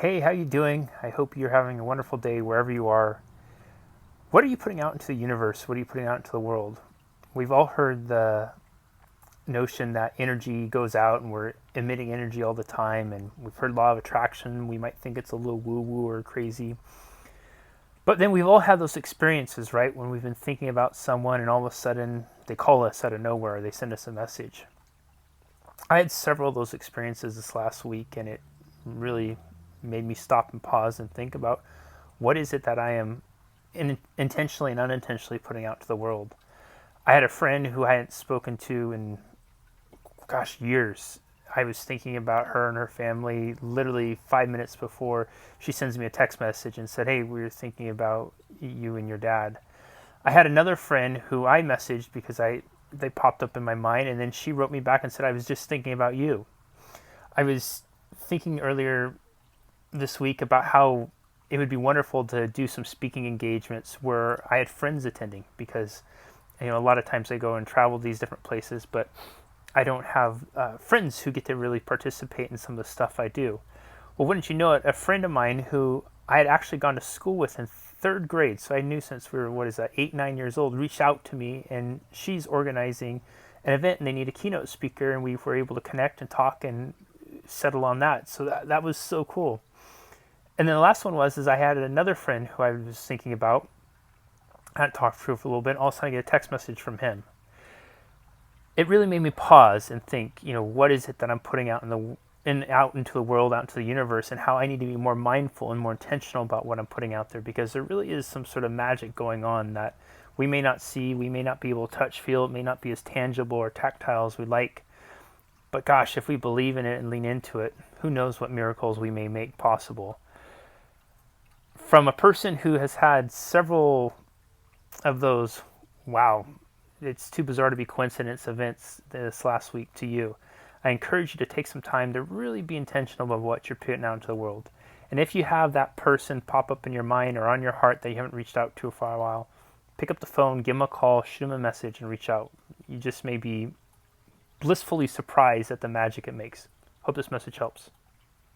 Hey, how you doing? I hope you're having a wonderful day wherever you are. What are you putting out into the universe? What are you putting out into the world? We've all heard the notion that energy goes out and we're emitting energy all the time, and we've heard law of attraction. We might think it's a little woo-woo or crazy. But then we've all had those experiences, right? When we've been thinking about someone and all of a sudden they call us out of nowhere, they send us a message. I had several of those experiences this last week, and it really made me stop and pause and think about what is it that I am intentionally and unintentionally putting out to the world. I had a friend who I hadn't spoken to in, years. I was thinking about her and her family literally 5 minutes before she sends me a text message and said, "Hey, we were thinking about you and your dad." I had another friend who I messaged because they popped up in my mind, and then she wrote me back and said, "I was just thinking about you." I was thinking earlier this week about how it would be wonderful to do some speaking engagements where I had friends attending, because a lot of times I go and travel these different places, but I don't have friends who get to really participate in some of the stuff I do. Well, wouldn't you know it, a friend of mine who I had actually gone to school with in third grade, so I knew since we were, 8, 9 years old, reached out to me, and she's organizing an event and they need a keynote speaker, and we were able to connect and talk and settle on that. So that was so cool. And then the last one is I had another friend who I was thinking about. I hadn't talked to for a little bit. All of a sudden I get a text message from him. It really made me pause and think, what is it that I'm putting out out into the world, out into the universe, and how I need to be more mindful and more intentional about what I'm putting out there, because there really is some sort of magic going on that we may not see, we may not be able to touch, feel, it may not be as tangible or tactile as we like. But gosh, if we believe in it and lean into it, who knows what miracles we may make possible. From a person who has had several of those, wow, it's too bizarre to be coincidence events this last week to you, I encourage you to take some time to really be intentional about what you're putting out into the world. And if you have that person pop up in your mind or on your heart that you haven't reached out to for a while, pick up the phone, give them a call, shoot them a message, and reach out. You just may be blissfully surprised at the magic it makes. Hope this message helps.